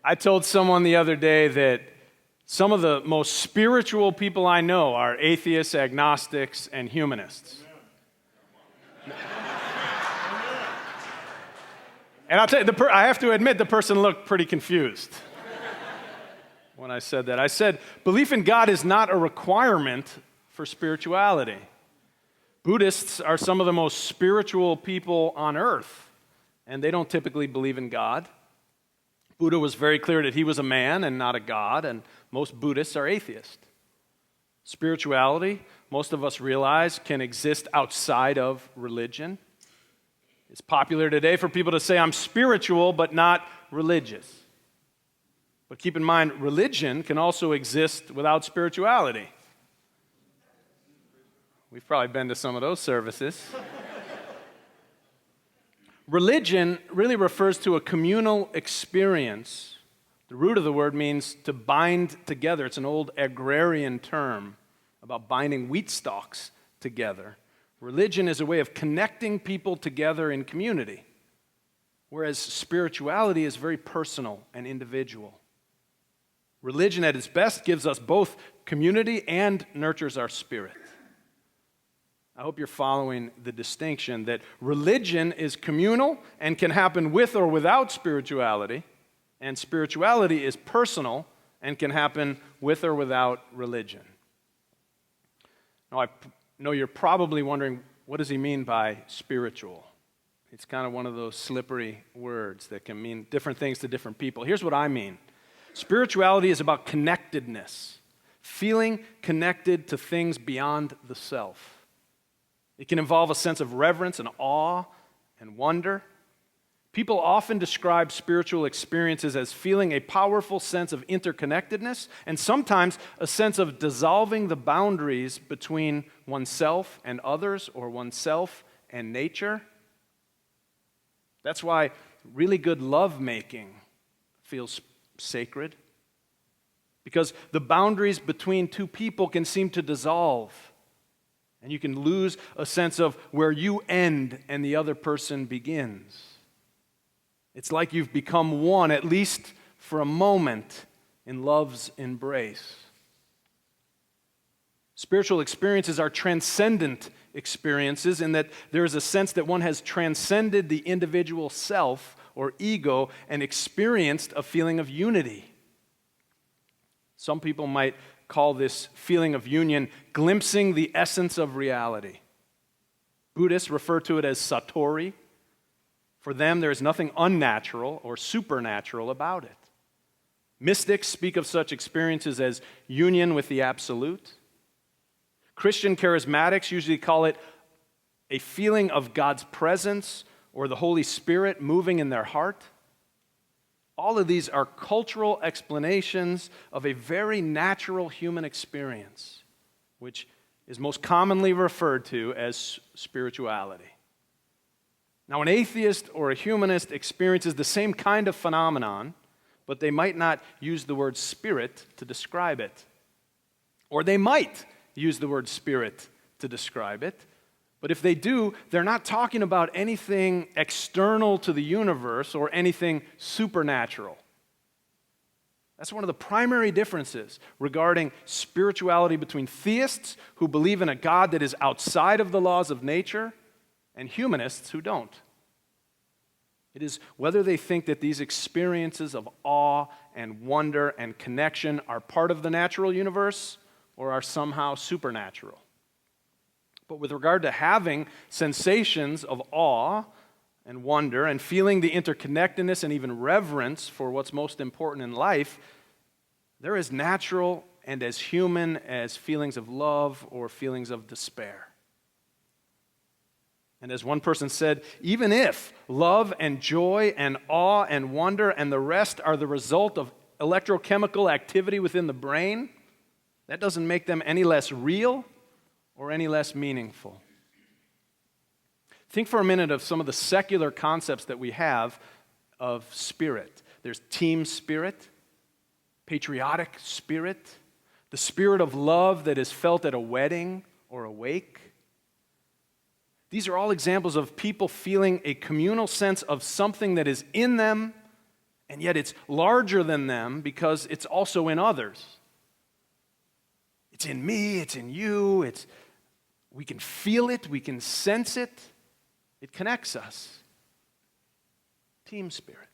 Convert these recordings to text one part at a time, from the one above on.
I told someone the other day that some of the most spiritual people I know are atheists, agnostics, and humanists. And I'll tell you, I have to admit, the person looked pretty confused when I said that. I said, belief in God is not a requirement for spirituality. Buddhists are some of the most spiritual people on earth, and they don't typically believe in God. Buddha was very clear that he was a man and not a god, and most Buddhists are atheists. Spirituality, most of us realize, can exist outside of religion. It's popular today for people to say, I'm spiritual but not religious. But keep in mind, religion can also exist without spirituality. We've probably been to some of those services. Religion really refers to a communal experience. The root of the word means to bind together. It's an old agrarian term about binding wheat stalks together. Religion is a way of connecting people together in community, whereas spirituality is very personal and individual. Religion at its best gives us both community and nurtures our spirit. I hope you're following the distinction that religion is communal and can happen with or without spirituality, and spirituality is personal and can happen with or without religion. Now, I know you're probably wondering, what does he mean by spiritual? It's kind of one of those slippery words that can mean different things to different people. Here's what I mean. Spirituality is about connectedness, feeling connected to things beyond the self. It can involve a sense of reverence and awe and wonder. People often describe spiritual experiences as feeling a powerful sense of interconnectedness and sometimes a sense of dissolving the boundaries between oneself and others or oneself and nature. That's why really good lovemaking feels sacred, because the boundaries between two people can seem to dissolve. And you can lose a sense of where you end and the other person begins. It's like you've become one, at least for a moment, in love's embrace. Spiritual experiences are transcendent experiences in that there is a sense that one has transcended the individual self or ego and experienced a feeling of unity. Some people might call this feeling of union glimpsing the essence of reality. Buddhists refer to it as satori. For them, there is nothing unnatural or supernatural about it. Mystics speak of such experiences as union with the absolute. Christian charismatics usually call it a feeling of God's presence or the Holy Spirit moving in their heart. All of these are cultural explanations of a very natural human experience, which is most commonly referred to as spirituality. Now, an atheist or a humanist experiences the same kind of phenomenon, but they might not use the word spirit to describe it. Or they might use the word spirit to describe it. But if they do, they're not talking about anything external to the universe or anything supernatural. That's one of the primary differences regarding spirituality between theists who believe in a God that is outside of the laws of nature and humanists who don't. It is whether they think that these experiences of awe and wonder and connection are part of the natural universe or are somehow supernatural. But with regard to having sensations of awe and wonder and feeling the interconnectedness and even reverence for what's most important in life, they're as natural and as human as feelings of love or feelings of despair. And as one person said, even if love and joy and awe and wonder and the rest are the result of electrochemical activity within the brain, that doesn't make them any less real or any less meaningful. Think for a minute of some of the secular concepts that we have of spirit. There's team spirit, patriotic spirit, the spirit of love that is felt at a wedding or a wake. These are all examples of people feeling a communal sense of something that is in them And yet it's larger than them because it's also in others. It's in me, it's in you, we can feel it, we can sense it. It connects us. Team spirit.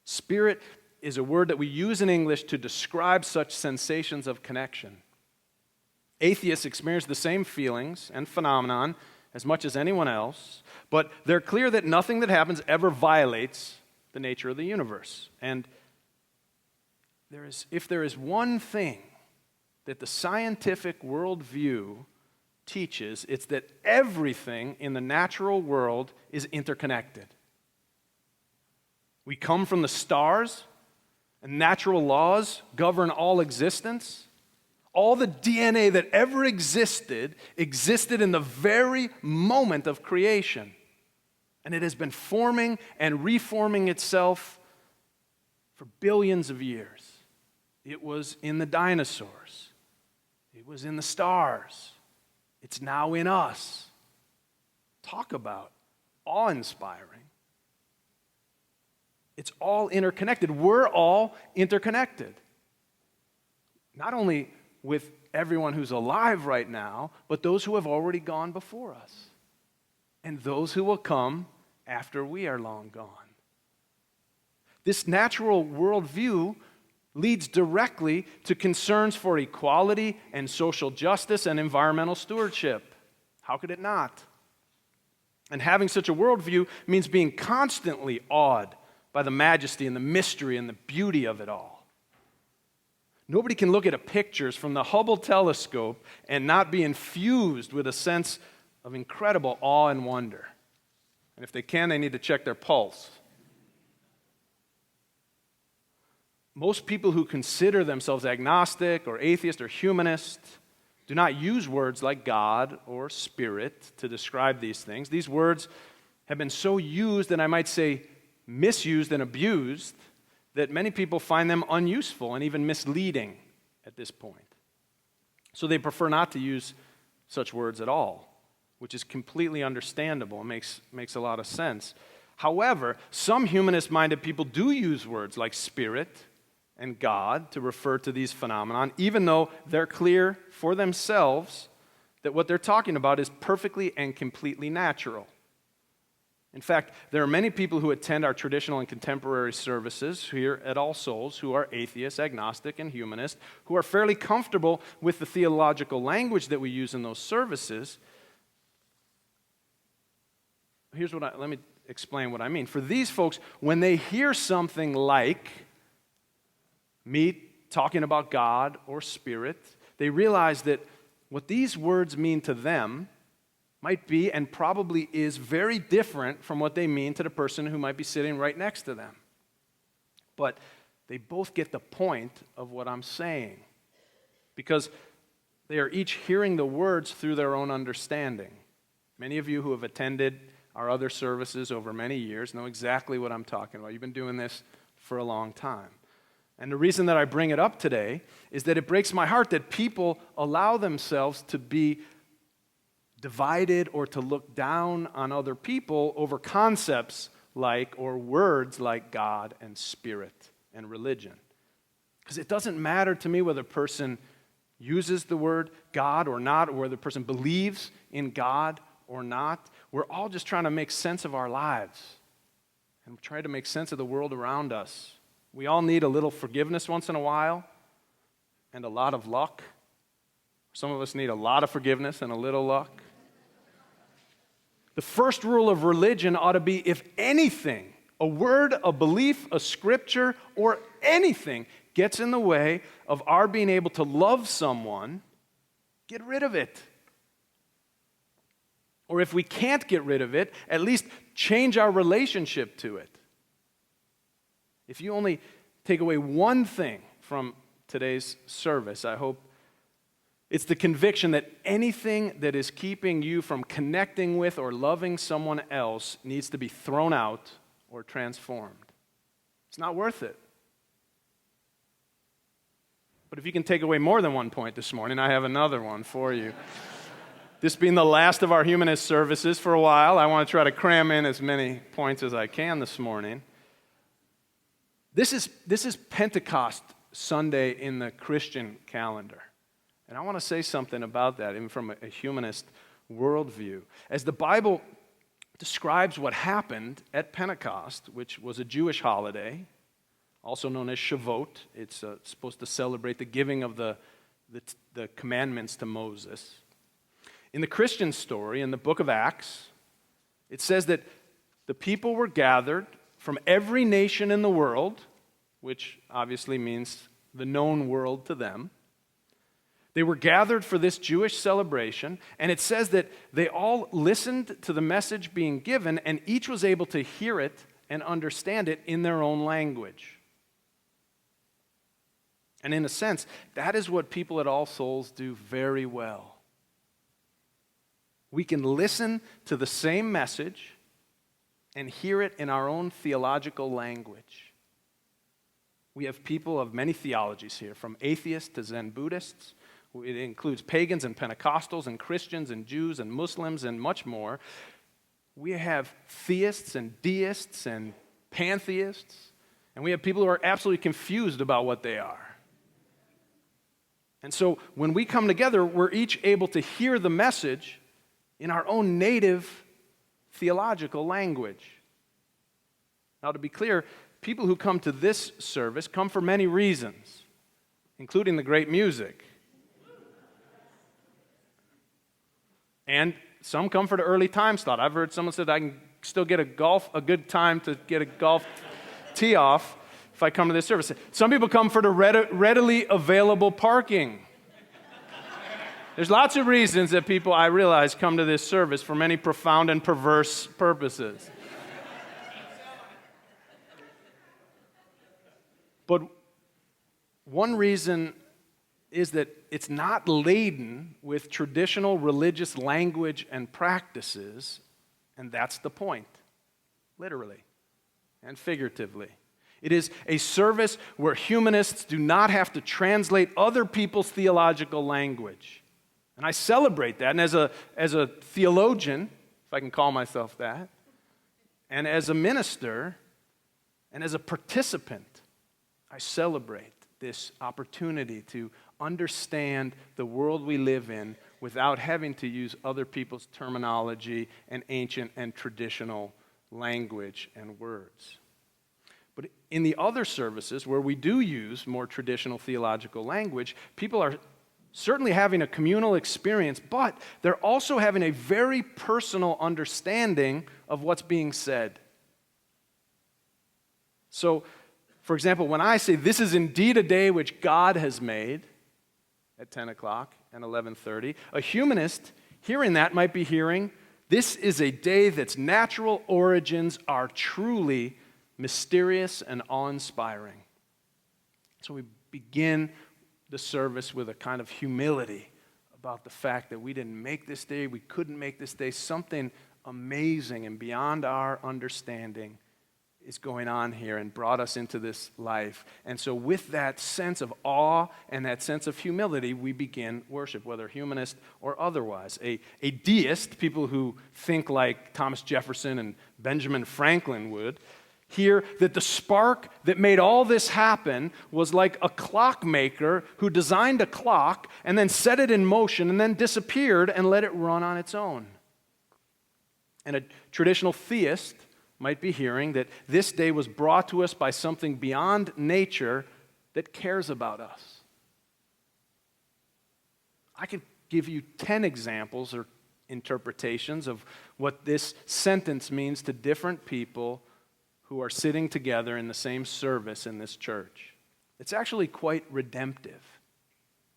Spirit is a word that we use in English to describe such sensations of connection. Atheists experience the same feelings and phenomenon as much as anyone else, but they're clear that nothing that happens ever violates the nature of the universe. And if there is one thing that the scientific worldview teaches, it's that everything in the natural world is interconnected. We come from the stars, and natural laws govern all existence. All the DNA that ever existed in the very moment of creation. And it has been forming and reforming itself for billions of years. It was in the dinosaurs. It was in the stars. It's now in us. Talk about awe-inspiring. It's all interconnected. We're all interconnected. Not only with everyone who's alive right now, but those who have already gone before us. And those who will come after we are long gone. This natural worldview leads directly to concerns for equality and social justice and environmental stewardship. How could it not? And having such a worldview means being constantly awed by the majesty and the mystery and the beauty of it all. Nobody can look at pictures from the Hubble telescope and not be infused with a sense of incredible awe and wonder. And if they can, they need to check their pulse. Most people who consider themselves agnostic or atheist or humanist do not use words like God or spirit to describe these things. These words have been so used, and I might say misused and abused, that many people find them unuseful and even misleading at this point. So they prefer not to use such words at all, which is completely understandable and makes a lot of sense. However, some humanist-minded people do use words like spirit and God to refer to these phenomenon, even though they're clear for themselves that what they're talking about is perfectly and completely natural. In fact, there are many people who attend our traditional and contemporary services here at All Souls who are atheists, agnostic, and humanist, who are fairly comfortable with the theological language that we use in those services. Let me explain what I mean. For these folks, when they hear something like me talking about God or spirit, they realize that what these words mean to them might be and probably is very different from what they mean to the person who might be sitting right next to them. But they both get the point of what I'm saying because they are each hearing the words through their own understanding. Many of you who have attended our other services over many years know exactly what I'm talking about. You've been doing this for a long time. And the reason that I bring it up today is that it breaks my heart that people allow themselves to be divided or to look down on other people over concepts like or words like God and spirit and religion. Because it doesn't matter to me whether a person uses the word God or not, or whether a person believes in God or not. We're all just trying to make sense of our lives and try to make sense of the world around us. We all need a little forgiveness once in a while and a lot of luck. Some of us need a lot of forgiveness and a little luck. The first rule of religion ought to be, if anything, a word, a belief, a scripture, or anything gets in the way of our being able to love someone, get rid of it. Or if we can't get rid of it, at least change our relationship to it. If you only take away one thing from today's service, I hope it's the conviction that anything that is keeping you from connecting with or loving someone else needs to be thrown out or transformed. It's not worth it. But if you can take away more than one point this morning, I have another one for you. This being the last of our humanist services for a while, I want to try to cram in as many points as I can this morning. This is Pentecost Sunday in the Christian calendar. And I want to say something about that, even from a humanist worldview. As the Bible describes what happened at Pentecost, which was a Jewish holiday, also known as Shavuot. It's supposed to celebrate the giving of the commandments to Moses. In the Christian story, in the book of Acts, it says that the people were gathered from every nation in the world, which obviously means the known world to them. They were gathered for this Jewish celebration, and it says that they all listened to the message being given, and each was able to hear it and understand it in their own language. And in a sense, that is what people at All Souls do very well. We can listen to the same message and hear it in our own theological language. We have people of many theologies here, from atheists to Zen Buddhists. It includes pagans and Pentecostals and Christians and Jews and Muslims and much more. We have theists and deists and pantheists, and we have people who are absolutely confused about what they are. And so when we come together, we're each able to hear the message in our own native theological language. Now, to be clear, people who come to this service come for many reasons, including the great music. And some come for the early time slot. I've heard someone said I can still get a good time to get a golf tee off if I come to this service. Some people come for the readily available parking. There's lots of reasons that people, I realize, come to this service for many profound and perverse purposes. But one reason is that it's not laden with traditional religious language and practices, and that's the point, literally and figuratively. It is a service where humanists do not have to translate other people's theological language. And I celebrate that, and as a theologian, if I can call myself that, and as a minister, and as a participant, I celebrate this opportunity to understand the world we live in without having to use other people's terminology and ancient and traditional language and words. But in the other services where we do use more traditional theological language, people are certainly having a communal experience, but they're also having a very personal understanding of what's being said. So, for example, when I say, "This is indeed a day which God has made," at 10 o'clock and 11:30, a humanist hearing that might be hearing, "This is a day that's natural origins are truly mysterious and awe-inspiring." So we begin the service with a kind of humility about the fact that we didn't make this day, we couldn't make this day. Something amazing and beyond our understanding is going on here and brought us into this life. And so with that sense of awe and that sense of humility, we begin worship, whether humanist or otherwise. A deist, people who think like Thomas Jefferson and Benjamin Franklin would, hear that the spark that made all this happen was like a clockmaker who designed a clock and then set it in motion and then disappeared and let it run on its own. And a traditional theist might be hearing that this day was brought to us by something beyond nature that cares about us. I could give you 10 examples or interpretations of what this sentence means to different people who are sitting together in the same service in this church. It's actually quite redemptive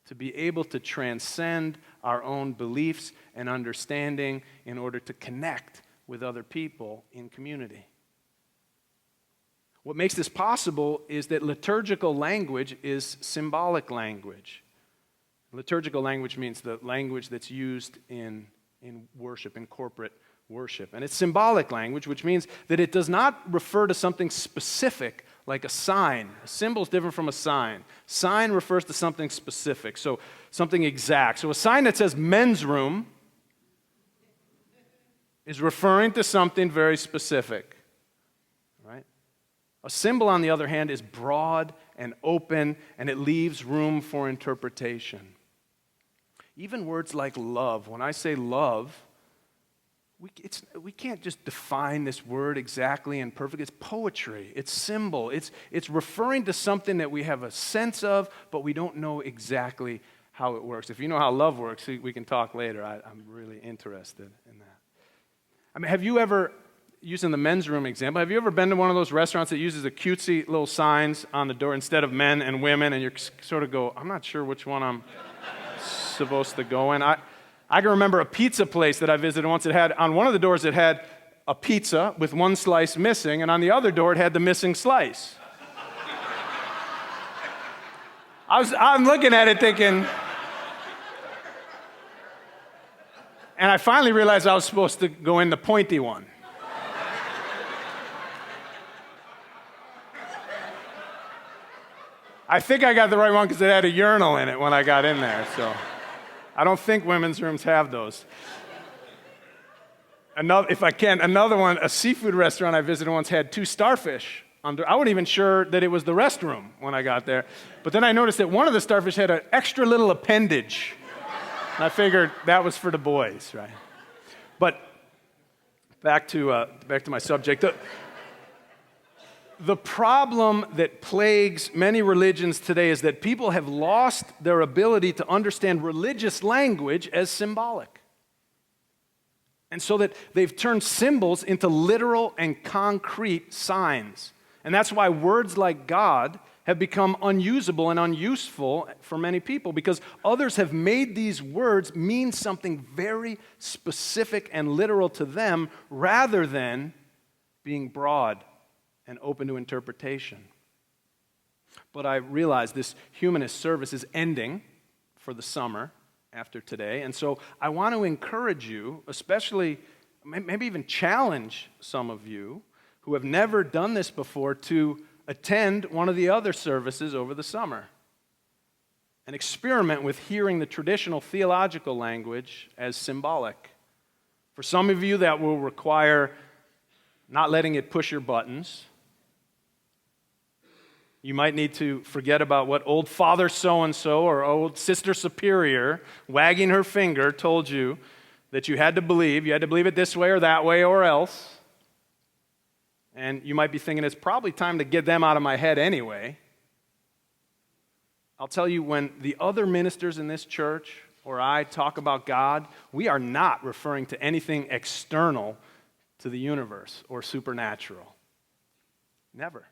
to be able to transcend our own beliefs and understanding in order to connect with other people in community. What makes this possible is that liturgical language is symbolic language. Liturgical language means the language that's used in worship, in corporate worship. And it's symbolic language, which means that it does not refer to something specific like a sign. A symbol is different from a sign. Sign refers to something specific, so something exact. So a sign that says men's room is referring to something very specific, right? A symbol, on the other hand, is broad and open, and it leaves room for interpretation. Even words like love, when I say love, we can't just define this word exactly and perfect. It's poetry, it's symbol, it's referring to something that we have a sense of, but we don't know exactly how it works. If you know how love works, we can talk later. I'm really interested in that. I mean, have you ever, using the men's room example, have you ever been to one of those restaurants that uses the cutesy little signs on the door instead of men and women, and you sort of go, I'm not sure which one I'm supposed to go in? I can remember a pizza place that I visited once. It had, on one of the doors, it had a pizza with one slice missing, and on the other door, it had the missing slice. I'm looking at it thinking, and I finally realized I was supposed to go in the pointy one. I think I got the right one because it had a urinal in it when I got in there, so I don't think women's rooms have those. Another one, a seafood restaurant I visited once had 2 starfish. I wasn't even sure that it was the restroom when I got there. But then I noticed that one of the starfish had an extra little appendage. And I figured that was for the boys, right? But back to my subject. The problem that plagues many religions today is that people have lost their ability to understand religious language as symbolic. And so that they've turned symbols into literal and concrete signs. And that's why words like God have become unusable and unuseful for many people, because others have made these words mean something very specific and literal to them rather than being broad and open to interpretation. But I realize this humanist service is ending for the summer after today, and so I want to encourage you, especially, maybe even challenge some of you who have never done this before, to attend one of the other services over the summer and experiment with hearing the traditional theological language as symbolic. For some of you, that will require not letting it push your buttons. You might need to forget about what old Father so-and-so or old Sister Superior wagging her finger told you that you had to believe. You had to believe it this way or that way or else. And you might be thinking, it's probably time to get them out of my head anyway. I'll tell you, when the other ministers in this church or I talk about God, we are not referring to anything external to the universe or supernatural. Never.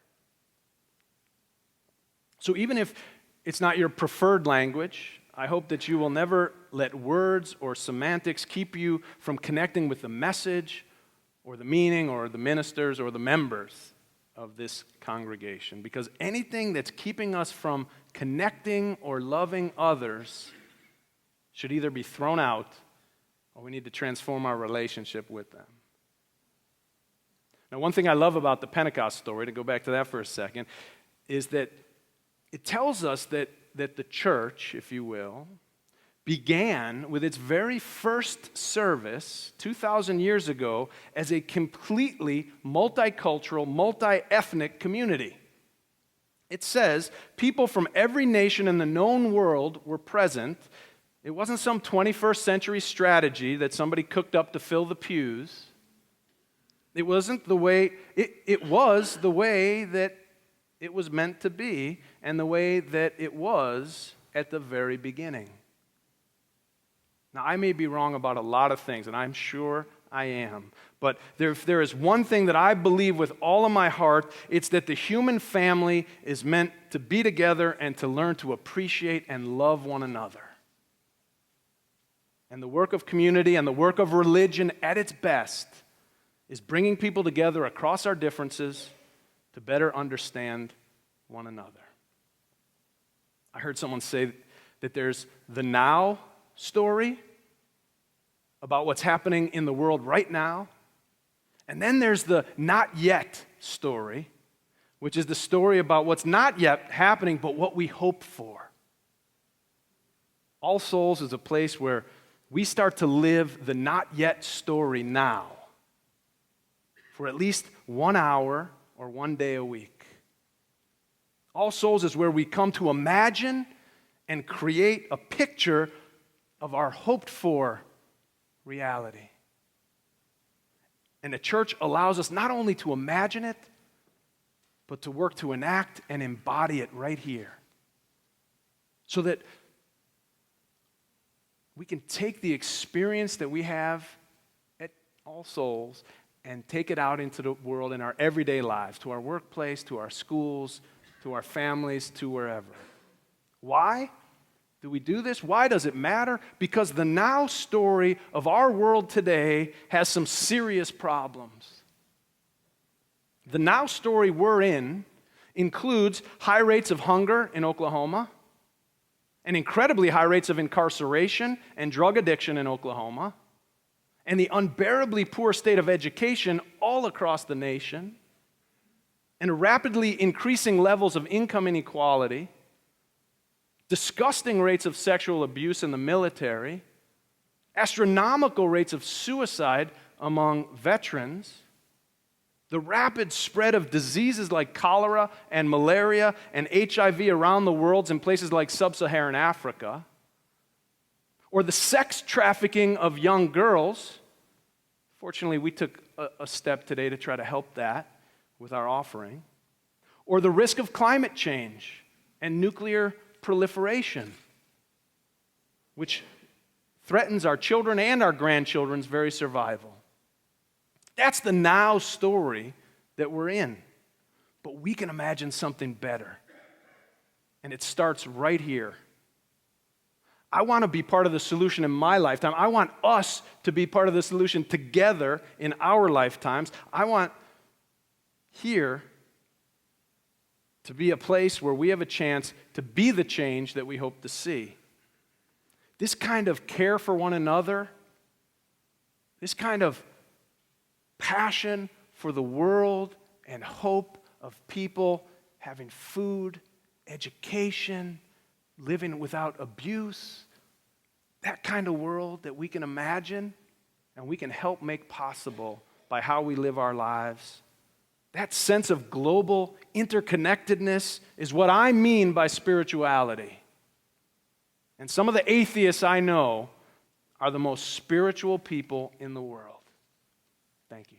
So even if it's not your preferred language, I hope that you will never let words or semantics keep you from connecting with the message or the meaning or the ministers or the members of this congregation. Because anything that's keeping us from connecting or loving others should either be thrown out or we need to transform our relationship with them. Now, one thing I love about the Pentecost story, to go back to that for a second, is that it tells us that the church, if you will, began with its very first service 2,000 years ago as a completely multicultural, multi-ethnic community. It says people from every nation in the known world were present. It wasn't some 21st century strategy that somebody cooked up to fill the pews. It wasn't the way, it was the way that it was meant to be and the way that it was at the very beginning. Now, I may be wrong about a lot of things, and I'm sure I am. But if there is one thing that I believe with all of my heart, it's that the human family is meant to be together and to learn to appreciate and love one another. And the work of community and the work of religion at its best is bringing people together across our differences to better understand one another. I heard someone say that there's the now story about what's happening in the world right now, and then there's the not yet story, which is the story about what's not yet happening, but what we hope for. All Souls is a place where we start to live the not yet story now for at least 1 hour or 1 day a week. All Souls is where we come to imagine and create a picture of our hoped-for reality. And the church allows us not only to imagine it, but to work to enact and embody it right here. So that we can take the experience that we have at All Souls and take it out into the world in our everyday lives, to our workplace, to our schools, to our families, to wherever. Why do we do this? Why does it matter? Because the now story of our world today has some serious problems. The now story we're in includes high rates of hunger in Oklahoma, and incredibly high rates of incarceration and drug addiction in Oklahoma, and the unbearably poor state of education all across the nation, and rapidly increasing levels of income inequality, disgusting rates of sexual abuse in the military, astronomical rates of suicide among veterans, the rapid spread of diseases like cholera and malaria and HIV around the world in places like sub-Saharan Africa, or the sex trafficking of young girls. Fortunately, we took a step today to try to help that with our offering. Or the risk of climate change and nuclear proliferation, which threatens our children and our grandchildren's very survival. That's the now story that we're in. But we can imagine something better. And it starts right here. I want to be part of the solution in my lifetime. I want us to be part of the solution together in our lifetimes. I want here to be a place where we have a chance to be the change that we hope to see. This kind of care for one another, this kind of passion for the world and hope of people having food, education, living without abuse, that kind of world that we can imagine and we can help make possible by how we live our lives. That sense of global interconnectedness is what I mean by spirituality. And some of the atheists I know are the most spiritual people in the world. Thank you.